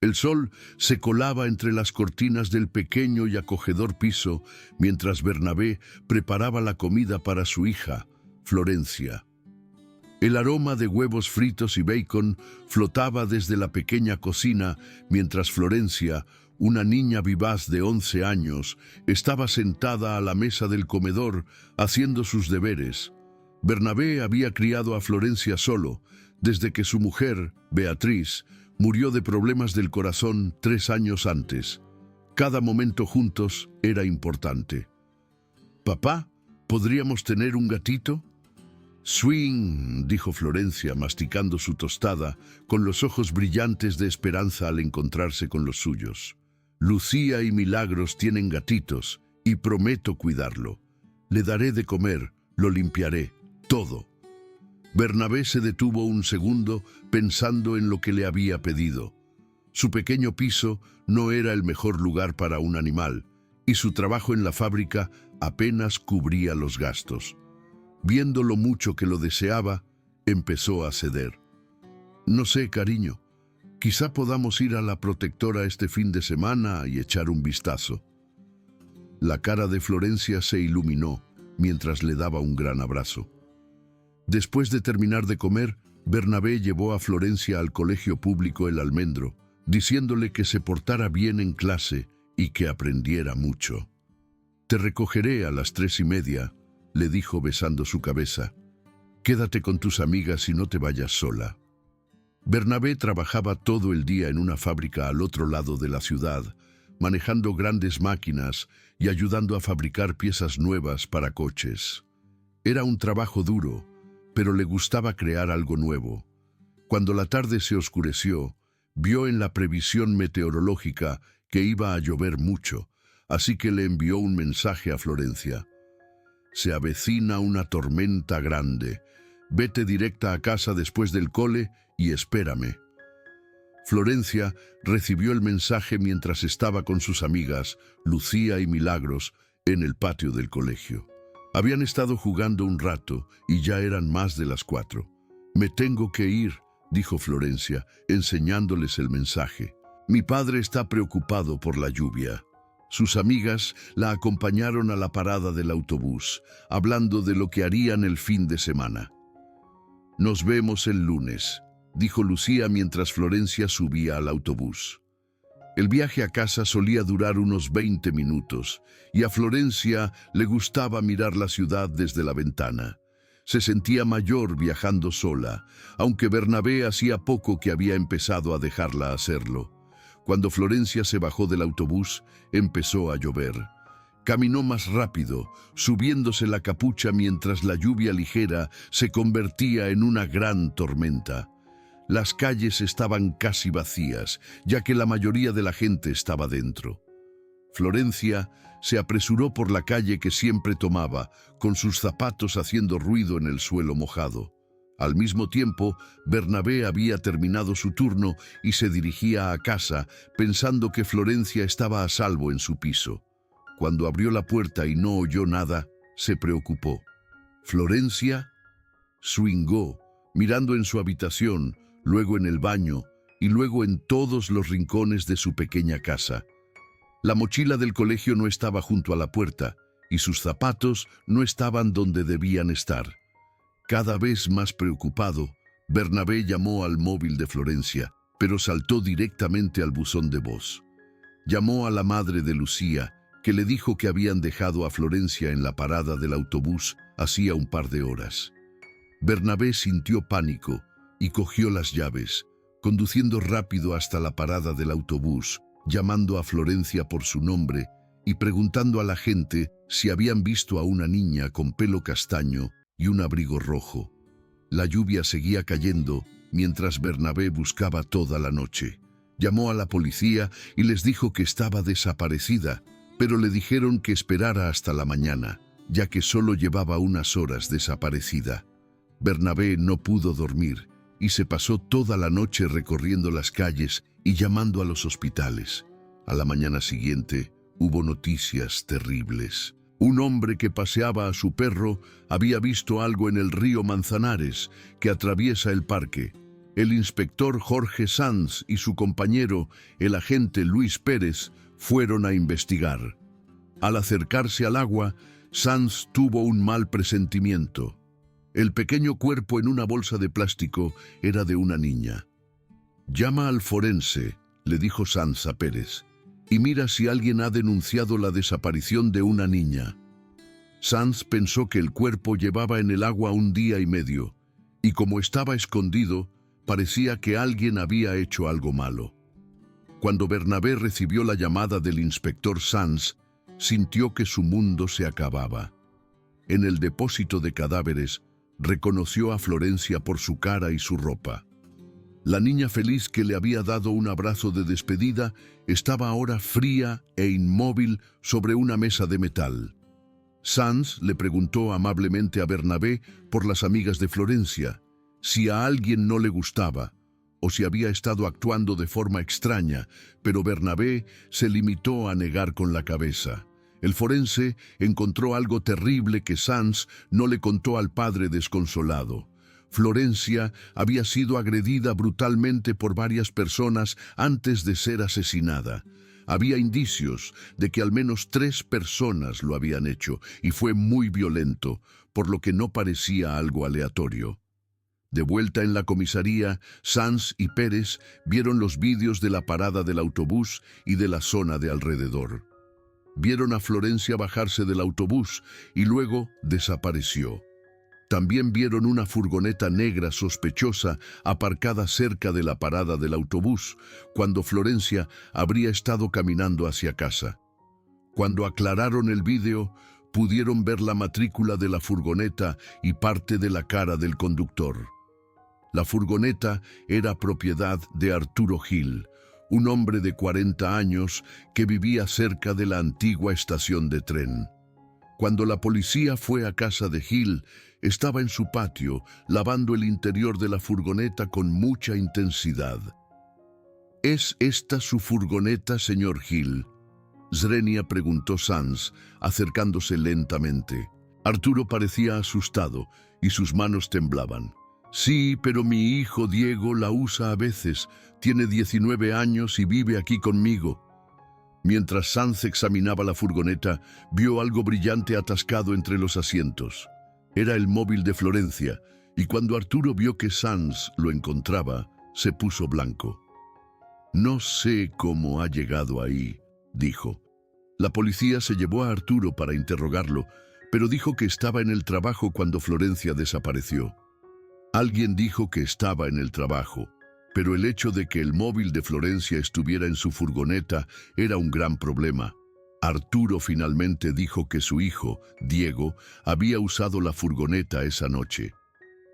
El sol se colaba entre las cortinas del pequeño y acogedor piso mientras Bernabé preparaba la comida para su hija, Florencia. El aroma de huevos fritos y bacon flotaba desde la pequeña cocina mientras Florencia, una niña vivaz de 11 años, estaba sentada a la mesa del comedor haciendo sus deberes. Bernabé había criado a Florencia solo, desde que su mujer, Beatriz, murió de problemas del corazón 3 años antes. Cada momento juntos era importante. «Papá, ¿podríamos tener un gatito?» «Swing», dijo Florencia, masticando su tostada, con los ojos brillantes de esperanza al encontrarse con los suyos. «Lucía y Milagros tienen gatitos, y prometo cuidarlo. Le daré de comer, lo limpiaré, todo». Bernabé se detuvo un segundo pensando en lo que le había pedido. Su pequeño piso no era el mejor lugar para un animal, y su trabajo en la fábrica apenas cubría los gastos. Viendo lo mucho que lo deseaba, empezó a ceder. «No sé, cariño, quizá podamos ir a la protectora este fin de semana y echar un vistazo». La cara de Florencia se iluminó mientras le daba un gran abrazo. Después de terminar de comer, Bernabé llevó a Florencia al colegio público El Almendro, diciéndole que se portara bien en clase y que aprendiera mucho. «Te recogeré a las 3:30», le dijo besando su cabeza. «Quédate con tus amigas y no te vayas sola». Bernabé trabajaba todo el día en una fábrica al otro lado de la ciudad, manejando grandes máquinas y ayudando a fabricar piezas nuevas para coches. Era un trabajo duro, pero le gustaba crear algo nuevo. Cuando la tarde se oscureció, vio en la previsión meteorológica que iba a llover mucho, así que le envió un mensaje a Florencia. «Se avecina una tormenta grande. Vete directa a casa después del cole y espérame». Florencia recibió el mensaje mientras estaba con sus amigas, Lucía y Milagros, en el patio del colegio. Habían estado jugando un rato y ya eran más de las 4. «Me tengo que ir», dijo Florencia, enseñándoles el mensaje. «Mi padre está preocupado por la lluvia». Sus amigas la acompañaron a la parada del autobús, hablando de lo que harían el fin de semana. «Nos vemos el lunes», dijo Lucía mientras Florencia subía al autobús. El viaje a casa solía durar unos 20 minutos, y a Florencia le gustaba mirar la ciudad desde la ventana. Se sentía mayor viajando sola, aunque Bernabé hacía poco que había empezado a dejarla hacerlo. Cuando Florencia se bajó del autobús, empezó a llover. Caminó más rápido, subiéndose la capucha mientras la lluvia ligera se convertía en una gran tormenta. Las calles estaban casi vacías, ya que la mayoría de la gente estaba dentro. Florencia se apresuró por la calle que siempre tomaba, con sus zapatos haciendo ruido en el suelo mojado. Al mismo tiempo, Bernabé había terminado su turno y se dirigía a casa, pensando que Florencia estaba a salvo en su piso. Cuando abrió la puerta y no oyó nada, se preocupó. «¿Florencia?». Swingó, mirando en su habitación, luego en el baño y luego en todos los rincones de su pequeña casa. La mochila del colegio no estaba junto a la puerta y sus zapatos no estaban donde debían estar. Cada vez más preocupado, Bernabé llamó al móvil de Florencia, pero saltó directamente al buzón de voz. Llamó a la madre de Lucía, que le dijo que habían dejado a Florencia en la parada del autobús hacía un par de horas. Bernabé sintió pánico y cogió las llaves, conduciendo rápido hasta la parada del autobús, llamando a Florencia por su nombre y preguntando a la gente si habían visto a una niña con pelo castaño y un abrigo rojo. La lluvia seguía cayendo mientras Bernabé buscaba toda la noche. Llamó a la policía y les dijo que estaba desaparecida, pero le dijeron que esperara hasta la mañana, ya que solo llevaba unas horas desaparecida. Bernabé no pudo dormir y se pasó toda la noche recorriendo las calles y llamando a los hospitales. A la mañana siguiente hubo noticias terribles. Un hombre que paseaba a su perro había visto algo en el río Manzanares, que atraviesa el parque. El inspector Jorge Sanz y su compañero, el agente Luis Pérez, fueron a investigar. Al acercarse al agua, Sanz tuvo un mal presentimiento. El pequeño cuerpo en una bolsa de plástico era de una niña. «Llama al forense», le dijo Sanz a Pérez, «y mira si alguien ha denunciado la desaparición de una niña». Sanz pensó que el cuerpo llevaba en el agua 1 día y medio, y como estaba escondido, parecía que alguien había hecho algo malo. Cuando Bernabé recibió la llamada del inspector Sanz, sintió que su mundo se acababa. En el depósito de cadáveres, reconoció a Florencia por su cara y su ropa. La niña feliz que le había dado un abrazo de despedida estaba ahora fría e inmóvil sobre una mesa de metal. Sanz le preguntó amablemente a Bernabé por las amigas de Florencia, si a alguien no le gustaba o si había estado actuando de forma extraña, pero Bernabé se limitó a negar con la cabeza. El forense encontró algo terrible que Sanz no le contó al padre desconsolado. Florencia había sido agredida brutalmente por varias personas antes de ser asesinada. Había indicios de que al menos 3 personas lo habían hecho y fue muy violento, por lo que no parecía algo aleatorio. De vuelta en la comisaría, Sanz y Pérez vieron los vídeos de la parada del autobús y de la zona de alrededor. Vieron a Florencia bajarse del autobús y luego desapareció. También vieron una furgoneta negra sospechosa aparcada cerca de la parada del autobús, cuando Florencia habría estado caminando hacia casa. Cuando aclararon el vídeo, pudieron ver la matrícula de la furgoneta y parte de la cara del conductor. La furgoneta era propiedad de Arturo Gil, un hombre de 40 años que vivía cerca de la antigua estación de tren. Cuando la policía fue a casa de Gil, estaba en su patio lavando el interior de la furgoneta con mucha intensidad. «¿Es esta su furgoneta, señor Gil?», Zrenia preguntó Sanz, acercándose lentamente. Arturo parecía asustado y sus manos temblaban. «Sí, pero mi hijo Diego la usa a veces. Tiene 19 años y vive aquí conmigo». Mientras Sanz examinaba la furgoneta, vio algo brillante atascado entre los asientos. Era el móvil de Florencia, y cuando Arturo vio que Sanz lo encontraba, se puso blanco. «No sé cómo ha llegado ahí», dijo. La policía se llevó a Arturo para interrogarlo, pero dijo que estaba en el trabajo cuando Florencia desapareció. Alguien dijo que estaba en el trabajo, pero el hecho de que el móvil de Florencia estuviera en su furgoneta era un gran problema. Arturo finalmente dijo que su hijo, Diego, había usado la furgoneta esa noche.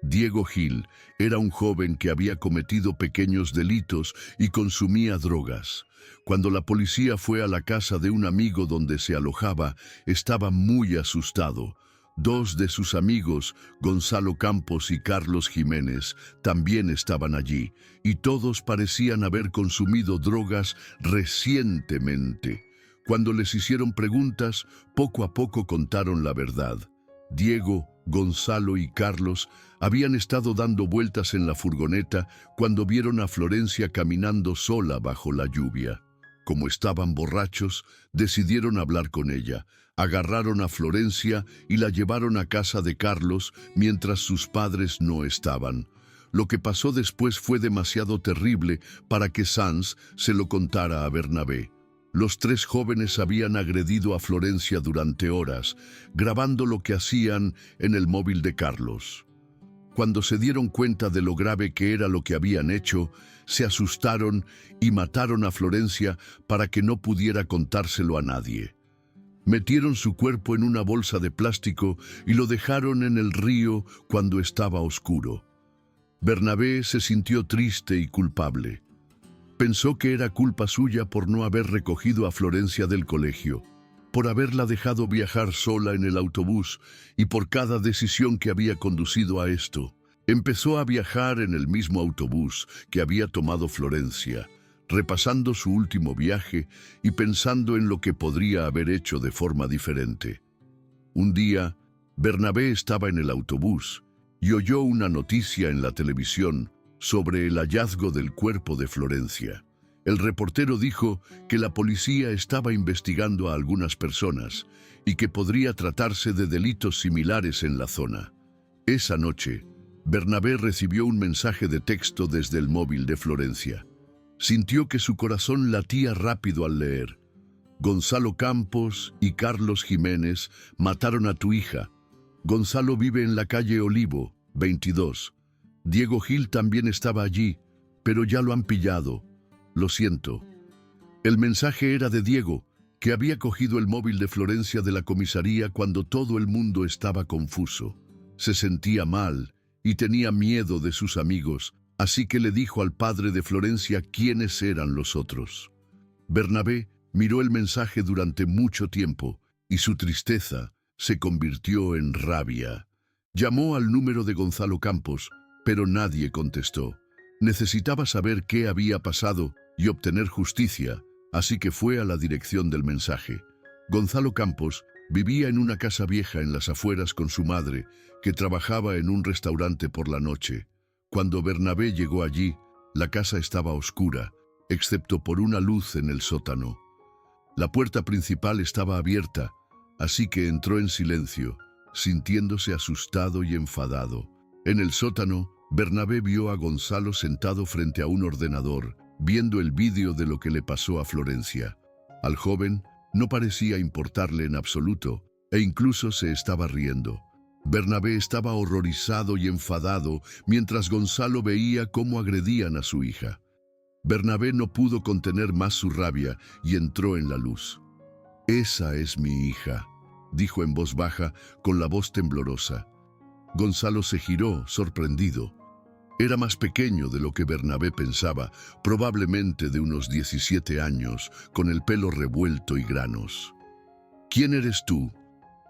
Diego Gil era un joven que había cometido pequeños delitos y consumía drogas. Cuando la policía fue a la casa de un amigo donde se alojaba, estaba muy asustado. 2 de sus amigos, Gonzalo Campos y Carlos Jiménez, también estaban allí, y todos parecían haber consumido drogas recientemente. Cuando les hicieron preguntas, poco a poco contaron la verdad. Diego, Gonzalo y Carlos habían estado dando vueltas en la furgoneta cuando vieron a Florencia caminando sola bajo la lluvia. Como estaban borrachos, decidieron hablar con ella. Agarraron a Florencia y la llevaron a casa de Carlos mientras sus padres no estaban. Lo que pasó después fue demasiado terrible para que Sanz se lo contara a Bernabé. Los 3 jóvenes habían agredido a Florencia durante horas, grabando lo que hacían en el móvil de Carlos. Cuando se dieron cuenta de lo grave que era lo que habían hecho, se asustaron y mataron a Florencia para que no pudiera contárselo a nadie. Metieron su cuerpo en una bolsa de plástico y lo dejaron en el río cuando estaba oscuro. Bernabé se sintió triste y culpable. Pensó que era culpa suya por no haber recogido a Florencia del colegio, por haberla dejado viajar sola en el autobús y por cada decisión que había conducido a esto. Empezó a viajar en el mismo autobús que había tomado Florencia, repasando su último viaje y pensando en lo que podría haber hecho de forma diferente. Un día, Bernabé estaba en el autobús y oyó una noticia en la televisión sobre el hallazgo del cuerpo de Florencia. El reportero dijo que la policía estaba investigando a algunas personas y que podría tratarse de delitos similares en la zona. Esa noche, Bernabé recibió un mensaje de texto desde el móvil de Florencia. Sintió que su corazón latía rápido al leer. Gonzalo Campos y Carlos Jiménez mataron a tu hija. Gonzalo vive en la calle Olivo, 22. Diego Gil también estaba allí, pero ya lo han pillado. Lo siento. El mensaje era de Diego, que había cogido el móvil de Florencia de la comisaría cuando todo el mundo estaba confuso. Se sentía mal y tenía miedo de sus amigos, así que le dijo al padre de Florencia quiénes eran los otros. Bernabé miró el mensaje durante mucho tiempo y su tristeza se convirtió en rabia. Llamó al número de Gonzalo Campos, pero nadie contestó. Necesitaba saber qué había pasado y obtener justicia, así que fue a la dirección del mensaje. Gonzalo Campos vivía en una casa vieja en las afueras con su madre, que trabajaba en un restaurante por la noche. Cuando Bernabé llegó allí, la casa estaba oscura, excepto por una luz en el sótano. La puerta principal estaba abierta, así que entró en silencio, sintiéndose asustado y enfadado. En el sótano, Bernabé vio a Gonzalo sentado frente a un ordenador, viendo el vídeo de lo que le pasó a Florencia. Al joven no parecía importarle en absoluto, e incluso se estaba riendo. Bernabé estaba horrorizado y enfadado mientras Gonzalo veía cómo agredían a su hija. Bernabé no pudo contener más su rabia y entró en la luz. «Esa es mi hija», dijo en voz baja, con la voz temblorosa. Gonzalo se giró, sorprendido. Era más pequeño de lo que Bernabé pensaba, probablemente de unos 17 años, con el pelo revuelto y granos. «¿Quién eres tú?»,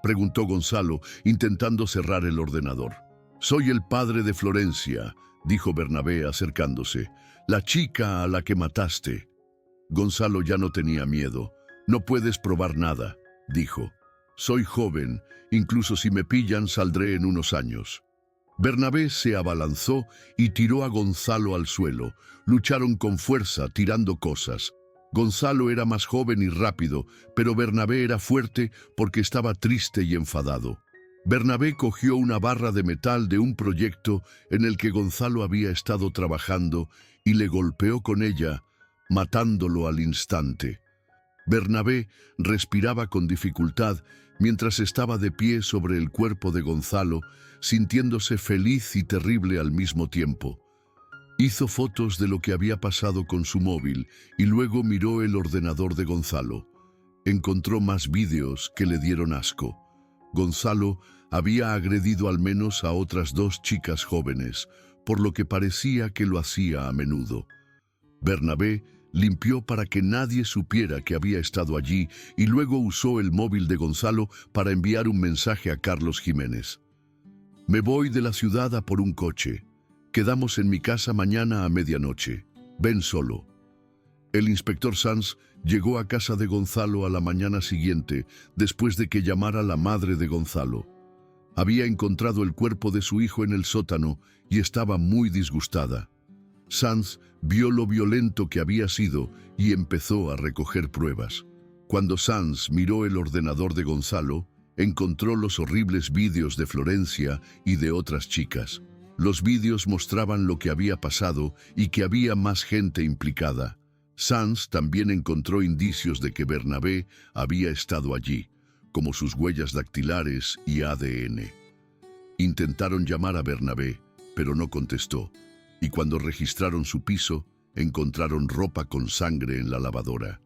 preguntó Gonzalo, intentando cerrar el ordenador. «Soy el padre de Florencia», dijo Bernabé acercándose. «La chica a la que mataste». Gonzalo ya no tenía miedo. «No puedes probar nada», dijo. «Soy joven, incluso si me pillan saldré en unos años». Bernabé se abalanzó y tiró a Gonzalo al suelo. Lucharon con fuerza, tirando cosas. Gonzalo era más joven y rápido, pero Bernabé era fuerte porque estaba triste y enfadado. Bernabé cogió una barra de metal de un proyecto en el que Gonzalo había estado trabajando y le golpeó con ella, matándolo al instante. Bernabé respiraba con dificultad mientras estaba de pie sobre el cuerpo de Gonzalo, sintiéndose feliz y terrible al mismo tiempo. Hizo fotos de lo que había pasado con su móvil y luego miró el ordenador de Gonzalo. Encontró más vídeos que le dieron asco. Gonzalo había agredido al menos a otras 2 chicas jóvenes, por lo que parecía que lo hacía a menudo. Bernabé limpió para que nadie supiera que había estado allí y luego usó el móvil de Gonzalo para enviar un mensaje a Carlos Jiménez. «Me voy de la ciudad a por un coche. Quedamos en mi casa mañana a medianoche. Ven solo». El inspector Sanz llegó a casa de Gonzalo a la mañana siguiente, después de que llamara la madre de Gonzalo. Había encontrado el cuerpo de su hijo en el sótano y estaba muy disgustada. Sanz vio lo violento que había sido y empezó a recoger pruebas. Cuando Sanz miró el ordenador de Gonzalo, encontró los horribles vídeos de Florencia y de otras chicas. Los vídeos mostraban lo que había pasado y que había más gente implicada. Sanz también encontró indicios de que Bernabé había estado allí, como sus huellas dactilares y ADN. Intentaron llamar a Bernabé, pero no contestó, y cuando registraron su piso, encontraron ropa con sangre en la lavadora.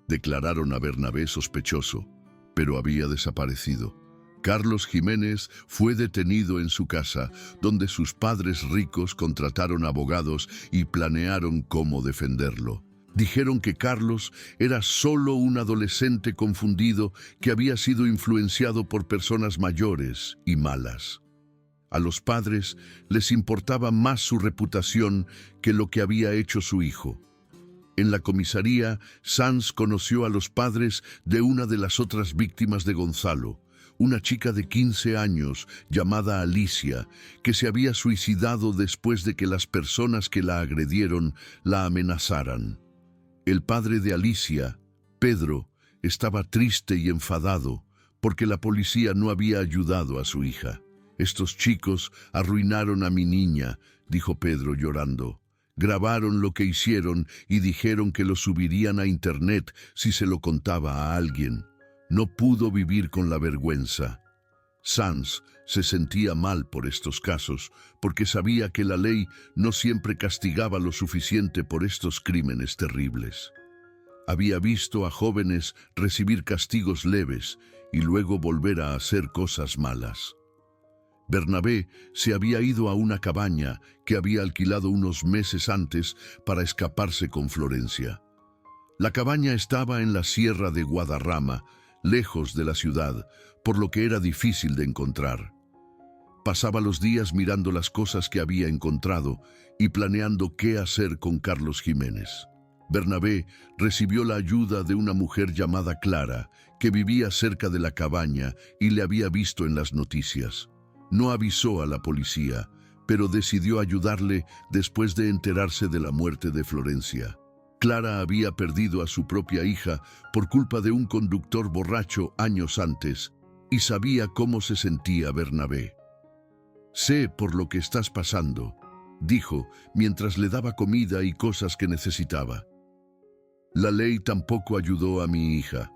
Declararon a Bernabé sospechoso, pero había desaparecido. Carlos Jiménez fue detenido en su casa, donde sus padres ricos contrataron abogados y planearon cómo defenderlo. Dijeron que Carlos era solo un adolescente confundido que había sido influenciado por personas mayores y malas. A los padres les importaba más su reputación que lo que había hecho su hijo. En la comisaría, Sanz conoció a los padres de una de las otras víctimas de Gonzalo, una chica de 15 años llamada Alicia, que se había suicidado después de que las personas que la agredieron la amenazaran. El padre de Alicia, Pedro, estaba triste y enfadado porque la policía no había ayudado a su hija. «Estos chicos arruinaron a mi niña», dijo Pedro llorando. «Grabaron lo que hicieron y dijeron que lo subirían a internet si se lo contaba a alguien. No pudo vivir con la vergüenza». Sanz se sentía mal por estos casos porque sabía que la ley no siempre castigaba lo suficiente por estos crímenes terribles. Había visto a jóvenes recibir castigos leves y luego volver a hacer cosas malas. Bernabé se había ido a una cabaña que había alquilado unos meses antes para escaparse con Florencia. La cabaña estaba en la sierra de Guadarrama, lejos de la ciudad, por lo que era difícil de encontrar. Pasaba los días mirando las cosas que había encontrado y planeando qué hacer con Carlos Jiménez. Bernabé recibió la ayuda de una mujer llamada Clara, que vivía cerca de la cabaña y le había visto en las noticias. No avisó a la policía, pero decidió ayudarle después de enterarse de la muerte de Florencia. Clara había perdido a su propia hija por culpa de un conductor borracho años antes y sabía cómo se sentía Bernabé. «Sé por lo que estás pasando», dijo mientras le daba comida y cosas que necesitaba. «La ley tampoco ayudó a mi hija.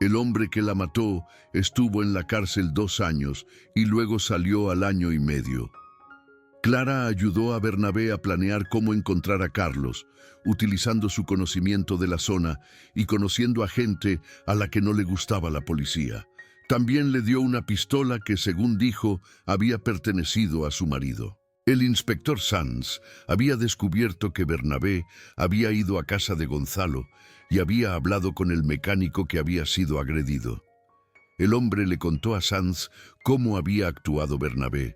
El hombre que la mató estuvo en la cárcel 2 años y luego salió al año y medio». Clara ayudó a Bernabé a planear cómo encontrar a Carlos, utilizando su conocimiento de la zona y conociendo a gente a la que no le gustaba la policía. También le dio una pistola que, según dijo, había pertenecido a su marido. El inspector Sanz había descubierto que Bernabé había ido a casa de Gonzalo y había hablado con el mecánico que había sido agredido. El hombre le contó a Sanz cómo había actuado Bernabé,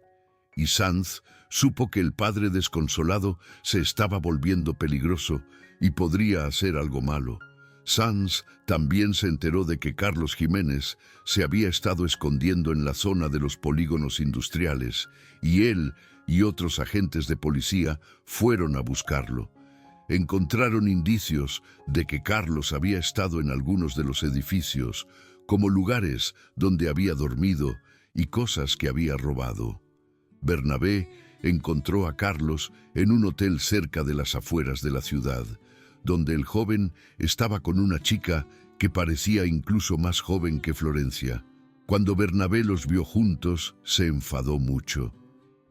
y Sanz supo que el padre desconsolado se estaba volviendo peligroso y podría hacer algo malo. Sanz también se enteró de que Carlos Jiménez se había estado escondiendo en la zona de los polígonos industriales y él y otros agentes de policía fueron a buscarlo. Encontraron indicios de que Carlos había estado en algunos de los edificios, como lugares donde había dormido y cosas que había robado. Bernabé encontró a Carlos en un hotel cerca de las afueras de la ciudad, donde el joven estaba con una chica que parecía incluso más joven que Florencia. Cuando Bernabé los vio juntos, se enfadó mucho.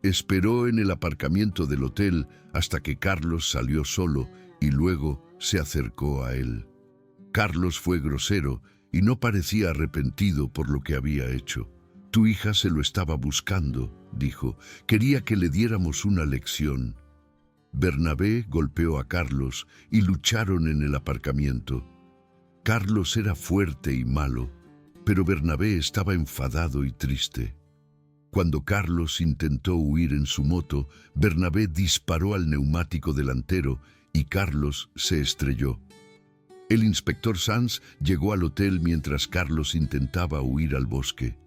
Esperó en el aparcamiento del hotel hasta que Carlos salió solo y luego se acercó a él. Carlos fue grosero y no parecía arrepentido por lo que había hecho. «Tu hija se lo estaba buscando», dijo. «Quería que le diéramos una lección». Bernabé golpeó a Carlos y lucharon en el aparcamiento. Carlos era fuerte y malo, pero Bernabé estaba enfadado y triste. Cuando Carlos intentó huir en su moto, Bernabé disparó al neumático delantero y Carlos se estrelló. El inspector Sanz llegó al hotel mientras Carlos intentaba huir al bosque.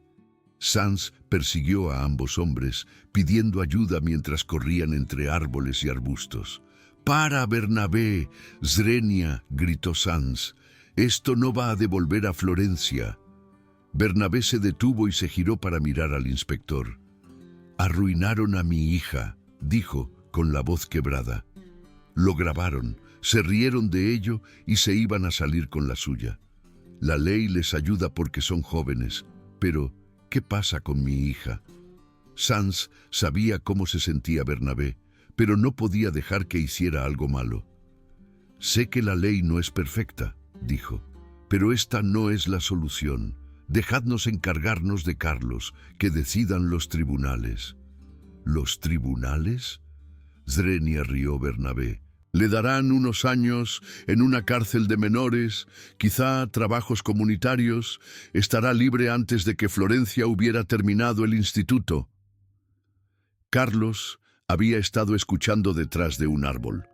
Sanz persiguió a ambos hombres, pidiendo ayuda mientras corrían entre árboles y arbustos. «¡Para, Bernabé! ¡Zrenia!», gritó Sanz. «Esto no va a devolver a Florencia». Bernabé se detuvo y se giró para mirar al inspector. «Arruinaron a mi hija», dijo con la voz quebrada. Lo grabaron, se rieron de ello y se iban a salir con la suya. La ley les ayuda porque son jóvenes, pero ¿qué pasa con mi hija? Sanz sabía cómo se sentía Bernabé, pero no podía dejar que hiciera algo malo. «Sé que la ley no es perfecta», dijo, «pero esta no es la solución. Dejadnos encargarnos de Carlos, que decidan los tribunales». «¿Los tribunales?», Zrenia rió Bernabé. «Le darán unos años en una cárcel de menores, quizá trabajos comunitarios. Estará libre antes de que Florencia hubiera terminado el instituto». Carlos había estado escuchando detrás de un árbol.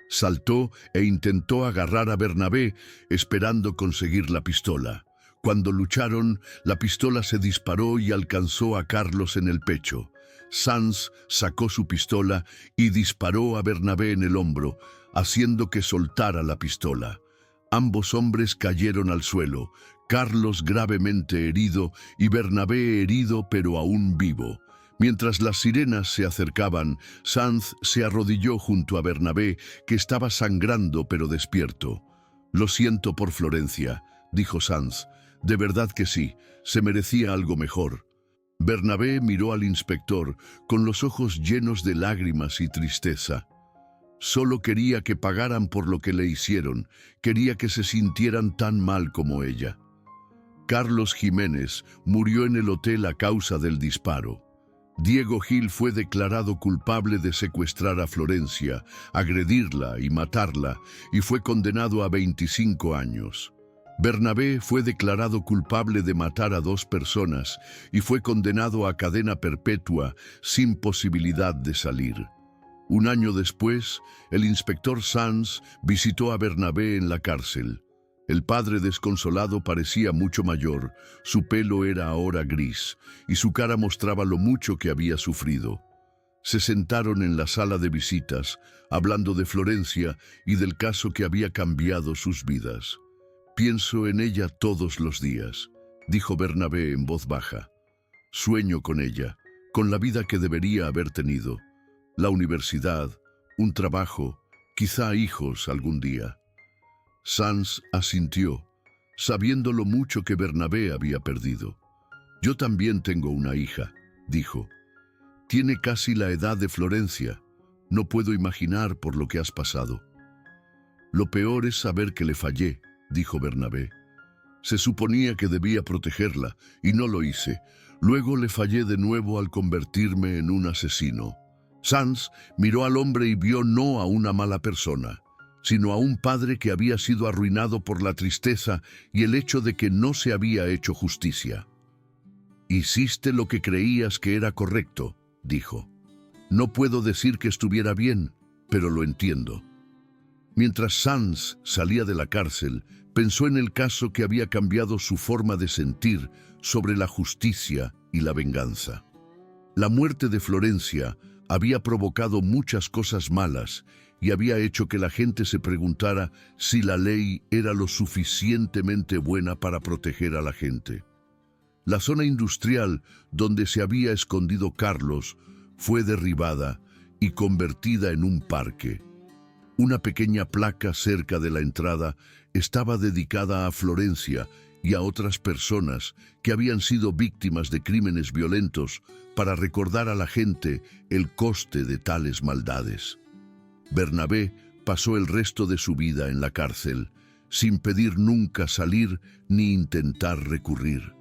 Saltó e intentó agarrar a Bernabé, esperando conseguir la pistola. Cuando lucharon, la pistola se disparó y alcanzó a Carlos en el pecho. Sanz sacó su pistola y disparó a Bernabé en el hombro, haciendo que soltara la pistola. Ambos hombres cayeron al suelo, Carlos gravemente herido y Bernabé herido pero aún vivo. Mientras las sirenas se acercaban, Sanz se arrodilló junto a Bernabé, que estaba sangrando pero despierto. «Lo siento por Florencia», dijo Sanz. «De verdad que sí, se merecía algo mejor». Bernabé miró al inspector con los ojos llenos de lágrimas y tristeza. Solo quería que pagaran por lo que le hicieron, quería que se sintieran tan mal como ella. Carlos Jiménez murió en el hotel a causa del disparo. Diego Gil fue declarado culpable de secuestrar a Florencia, agredirla y matarla, y fue condenado a 25 años. Bernabé fue declarado culpable de matar a 2 personas y fue condenado a cadena perpetua sin posibilidad de salir. Un año después, el inspector Sanz visitó a Bernabé en la cárcel. El padre desconsolado parecía mucho mayor, su pelo era ahora gris y su cara mostraba lo mucho que había sufrido. Se sentaron en la sala de visitas, hablando de Florencia y del caso que había cambiado sus vidas. «Pienso en ella todos los días», dijo Bernabé en voz baja. «Sueño con ella, con la vida que debería haber tenido. La universidad, un trabajo, quizá hijos algún día». Sanz asintió, sabiendo lo mucho que Bernabé había perdido. «Yo también tengo una hija», dijo. «Tiene casi la edad de Florencia. No puedo imaginar por lo que has pasado». «Lo peor es saber que le fallé», dijo Bernabé. «Se suponía que debía protegerla, y no lo hice. Luego le fallé de nuevo al convertirme en un asesino». Sanz miró al hombre y vio no a una mala persona, sino a un padre que había sido arruinado por la tristeza y el hecho de que no se había hecho justicia. «Hiciste lo que creías que era correcto», dijo. «No puedo decir que estuviera bien, pero lo entiendo». Mientras Sanz salía de la cárcel, pensó en el caso que había cambiado su forma de sentir sobre la justicia y la venganza. La muerte de Florencia había provocado muchas cosas malas y había hecho que la gente se preguntara si la ley era lo suficientemente buena para proteger a la gente. La zona industrial donde se había escondido Carlos fue derribada y convertida en un parque. Una pequeña placa cerca de la entrada estaba dedicada a Florencia y a otras personas que habían sido víctimas de crímenes violentos para recordar a la gente el coste de tales maldades. Bernabé pasó el resto de su vida en la cárcel, sin pedir nunca salir ni intentar recurrir.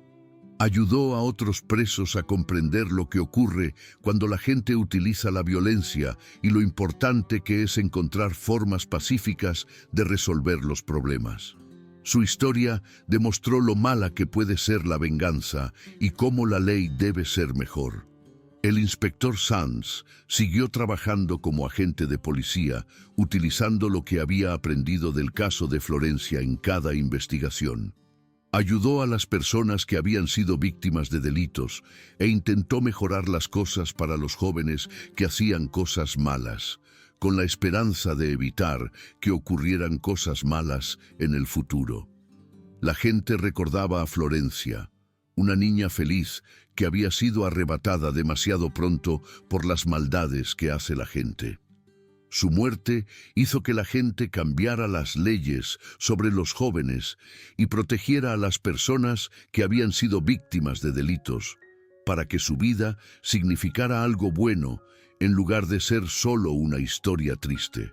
Ayudó a otros presos a comprender lo que ocurre cuando la gente utiliza la violencia y lo importante que es encontrar formas pacíficas de resolver los problemas. Su historia demostró lo mala que puede ser la venganza y cómo la ley debe ser mejor. El inspector Sanz siguió trabajando como agente de policía, utilizando lo que había aprendido del caso de Florencia en cada investigación. Ayudó a las personas que habían sido víctimas de delitos e intentó mejorar las cosas para los jóvenes que hacían cosas malas, con la esperanza de evitar que ocurrieran cosas malas en el futuro. La gente recordaba a Florencia, una niña feliz que había sido arrebatada demasiado pronto por las maldades que hace la gente. Su muerte hizo que la gente cambiara las leyes sobre los jóvenes y protegiera a las personas que habían sido víctimas de delitos, para que su vida significara algo bueno en lugar de ser solo una historia triste.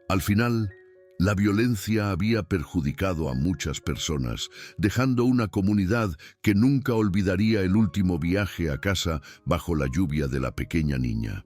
Al final, la violencia había perjudicado a muchas personas, dejando una comunidad que nunca olvidaría el último viaje a casa bajo la lluvia de la pequeña niña.